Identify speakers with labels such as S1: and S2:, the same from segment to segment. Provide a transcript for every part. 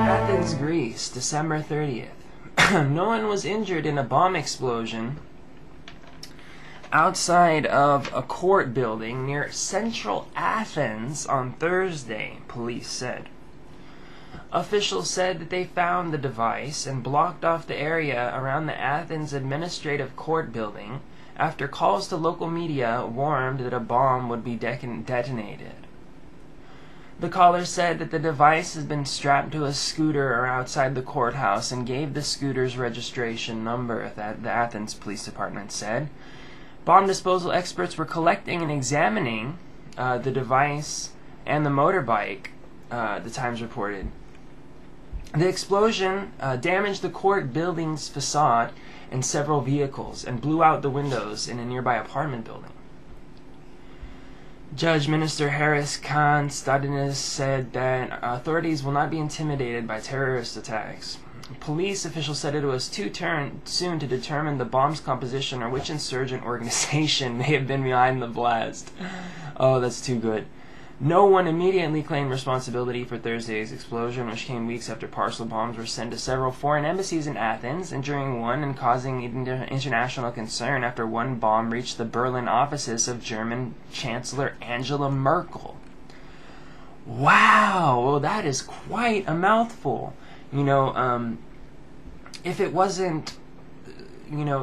S1: Athens, Greece, December 30th. No one was injured in a bomb explosion outside of a court building near central Athens on Thursday, police said. Officials said that they found the device and blocked off the area around the Athens Administrative Court building after calls to local media warned that a bomb would be detonated. The caller said that the device had been strapped to a scooter outside the courthouse and gave the scooter's registration number, the Athens Police Department said. Bomb disposal experts were collecting and examining the device and the motorbike, the Times reported. The explosion damaged the court building's facade and several vehicles and blew out the windows in a nearby apartment building. Judge Minister Harris Constantinos said that authorities will not be intimidated by terrorist attacks. Police officials said it was too soon to determine the bomb's composition or which insurgent organization may have been behind the blast. Oh, that's too good. No one immediately claimed responsibility for Thursday's explosion, which came weeks after parcel bombs were sent to several foreign embassies in Athens, injuring one and causing international concern after one bomb reached the Berlin offices of German Chancellor Angela Merkel. Wow, well, that is quite a mouthful. If it wasn't,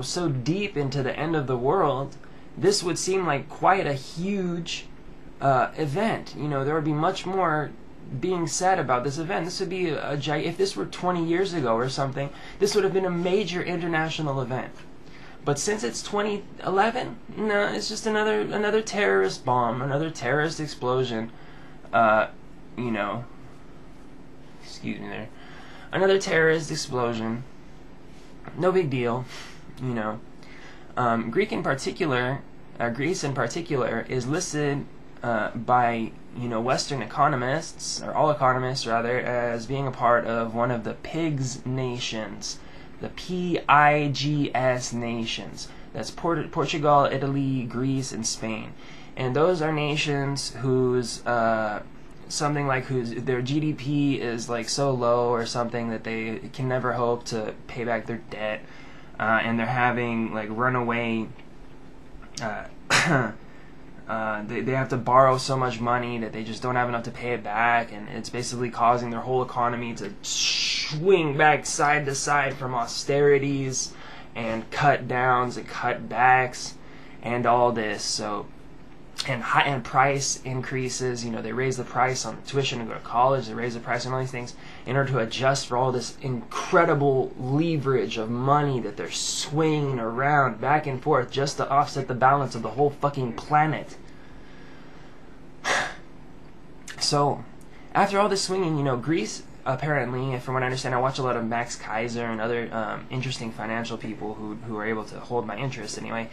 S1: so deep into the end of the world, this would seem like quite a huge event. There would be much more being said about this event. This would be if this were 20 years ago or something, this would have been a major international event. But since it's 2011, no, it's just another terrorist bomb, another terrorist explosion. Excuse me there. Another terrorist explosion. No big deal, Greece in particular is listed by Western economists, or all economists rather, as being a part of one of the PIGS nations, the PIGS nations. That's Portugal, Italy, Greece, and Spain. And those are nations whose their GDP is like so low or something that they can never hope to pay back their debt, and they're having like runaway. They have to borrow so much money that they just don't have enough to pay it back, and it's basically causing their whole economy to swing back side to side from austerities and cut downs and cut backs and all this. So and price increases. They raise the price on tuition to go to college. They raise the price on all these things in order to adjust for all this incredible leverage of money that they're swinging around back and forth just to offset the balance of the whole fucking planet. So, after all this swinging, Greece apparently, from what I understand, I watch a lot of Max Kaiser and other interesting financial people who are able to hold my interest anyway.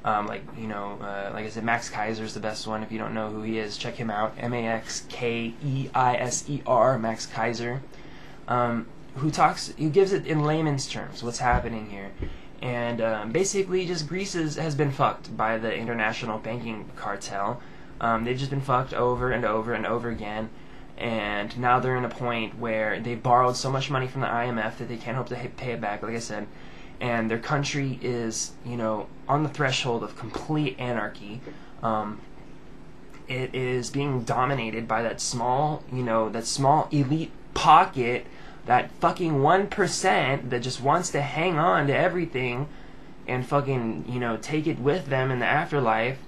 S1: Like I said, Max Kaiser is the best one. If you don't know who he is, check him out. Maxkeiser, Max Kaiser, who gives it in layman's terms what's happening here, and basically just Greece has been fucked by the international banking cartel. They've just been fucked over and over and over again, and now they're in a point where they've borrowed so much money from the IMF that they can't hope to pay it back. Like I said. And their country is, on the threshold of complete anarchy. It is being dominated by that small elite pocket, that fucking 1% that just wants to hang on to everything and fucking, take it with them in the afterlife,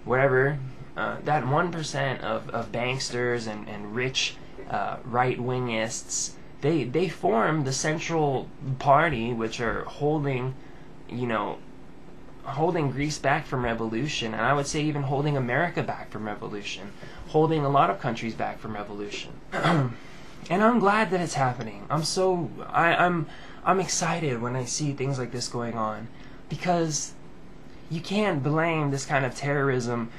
S1: wherever. That 1% of banksters and rich right-wingists, They form the Central Party, which are holding Greece back from revolution, and I would say even holding America back from revolution, holding a lot of countries back from revolution. And I'm glad that it's happening. I'm excited when I see things like this going on, because you can't blame this kind of terrorism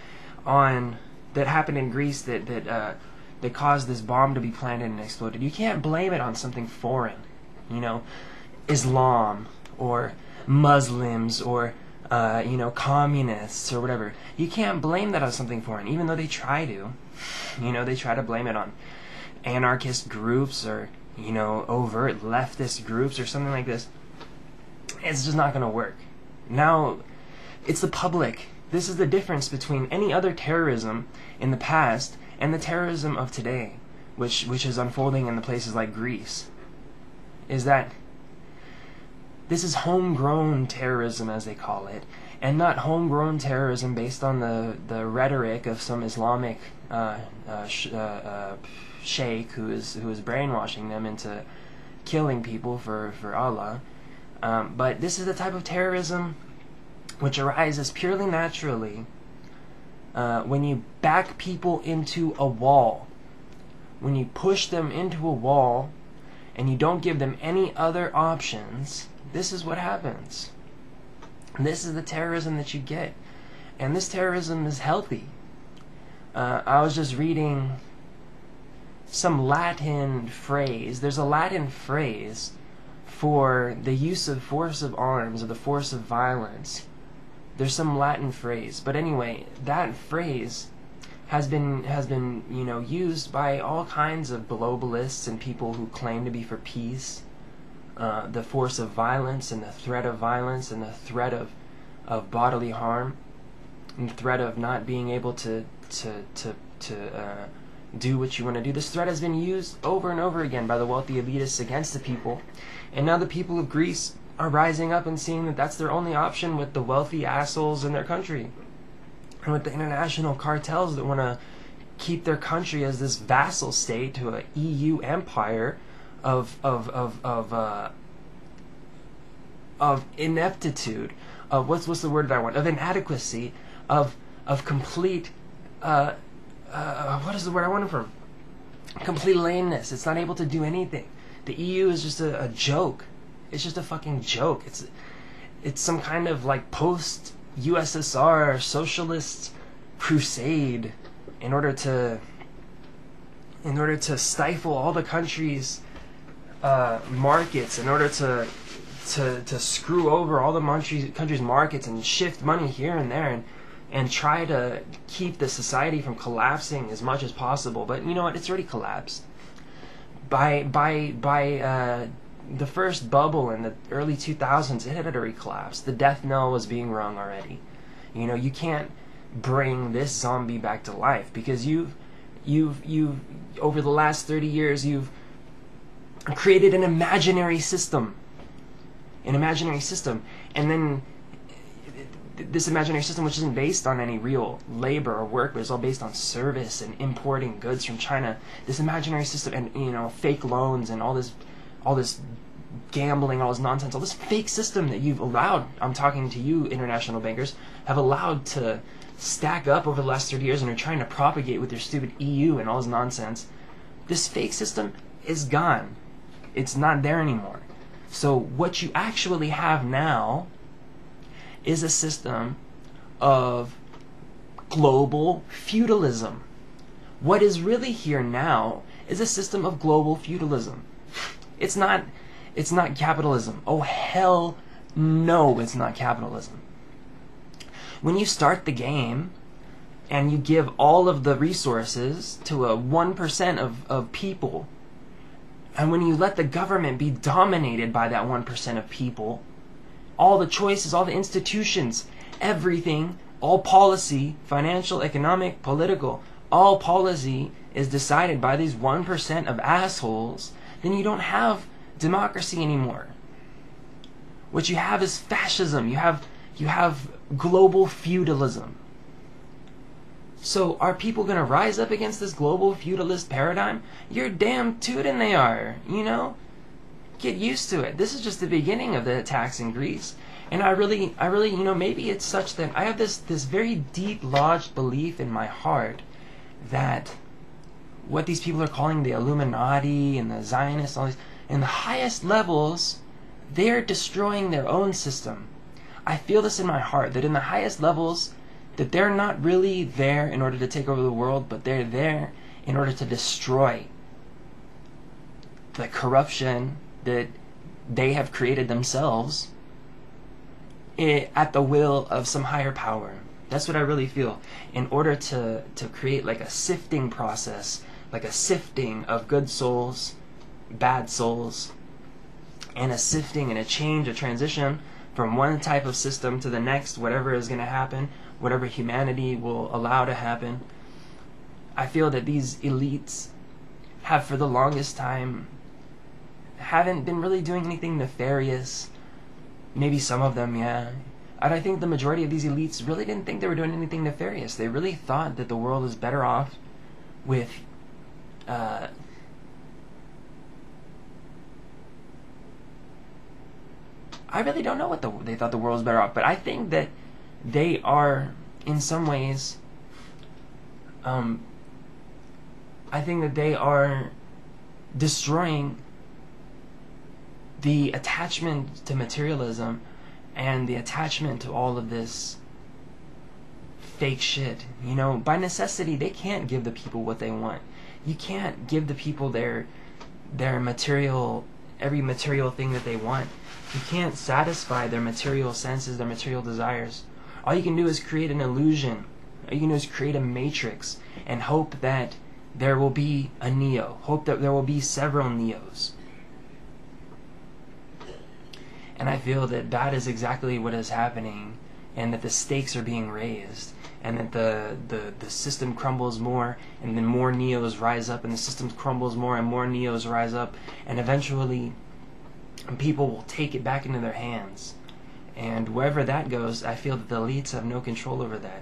S1: that happened in Greece that that caused this bomb to be planted and exploded. You can't blame it on something foreign. Islam or Muslims or communists or whatever. You can't blame that on something foreign, even though they try to. They try to blame it on anarchist groups or overt leftist groups or something like this. It's just not going to work. Now, it's the public. This is the difference between any other terrorism in the past and the terrorism of today, which is unfolding in the places like Greece, is that this is homegrown terrorism, as they call it, and not homegrown terrorism based on the rhetoric of some Islamic sheikh who is brainwashing them into killing people for Allah. But this is the type of terrorism which arises purely naturally when you back people into a wall, when you push them into a wall and you don't give them any other options. This is what happens. This is the terrorism that you get. And this terrorism is healthy. I was just reading some Latin phrase. There's a Latin phrase for the use of force of arms or the force of violence. There's some Latin phrase. But anyway, that phrase has been used by all kinds of globalists and people who claim to be for peace. The force of violence and the threat of violence and the threat of bodily harm and the threat of not being able to do what you want to do. This threat has been used over and over again by the wealthy elitists against the people. And now the people of Greece are rising up and seeing that that's their only option with the wealthy assholes in their country. And with the international cartels that want to keep their country as this vassal state to an EU empire of ineptitude, of what's the word that I want? Of inadequacy, of complete what is the word I want from? Complete lameness. It's not able to do anything. The EU is just a joke. It's just a fucking joke. It's some kind of like post USSR socialist crusade in order to stifle all the countries' markets, in order to screw over all the countries' markets and shift money here and there and try to keep the society from collapsing as much as possible. But you know what? It's already collapsed. By the first bubble in the early 2000s, it had already collapsed. The death knell was being rung already. You can't bring this zombie back to life because you've over the last 30 years you've created an imaginary system, and then this imaginary system, which isn't based on any real labor or work, but is all based on service and importing goods from China. This imaginary system, and fake loans and all this gambling, all this nonsense, all this fake system that you've allowed, I'm talking to you international bankers, have allowed to stack up over the last 30 years and are trying to propagate with your stupid EU and all this nonsense. This fake system is gone. It's not there anymore. So what you actually have now is a system of global feudalism. What is really here now is a system of global feudalism. It's not capitalism. Oh hell no, it's not capitalism. When you start the game and you give all of the resources to a 1% of people, and when you let the government be dominated by that 1% of people, all the choices, all the institutions, everything, all policy, financial, economic, political, all policy is decided by these 1% of assholes, then you don't have democracy anymore. What you have is fascism. You have global feudalism. So are people going to rise up against this global feudalist paradigm? You're damn tootin' they are, Get used to it. This is just the beginning of the attacks in Greece. And I really, maybe it's such that I have this very deep lodged belief in my heart that what these people are calling the Illuminati and the Zionists, all these, in the highest levels, they're destroying their own system. I feel this in my heart, that in the highest levels, that they're not really there in order to take over the world, but they're there in order to destroy the corruption that they have created themselves at the will of some higher power. That's what I really feel. In order to create like a sifting process, like a sifting of good souls, bad souls, and a sifting and a change, a transition from one type of system to the next, whatever is going to happen, whatever humanity will allow to happen. I feel that these elites have for the longest time haven't been really doing anything nefarious. Maybe some of them, yeah. And I think the majority of these elites really didn't think they were doing anything nefarious. They really thought that the world was better off with I really don't know what they thought the world was better off, but I think that they are, in some ways, I think that they are destroying the attachment to materialism and the attachment to all of this fake shit. You know, by necessity, they can't give the people what they want. You can't give the people their material, every material thing that they want. You can't satisfy their material senses, their material desires. All you can do is create an illusion. All you can do is create a matrix and hope that there will be a Neo. Hope that there will be several Neos. And I feel that that is exactly what is happening, and that the stakes are being raised, and that the system crumbles more, and then more Neos rise up, and the system crumbles more, and more Neos rise up, and eventually people will take it back into their hands. And wherever that goes, I feel that the elites have no control over that.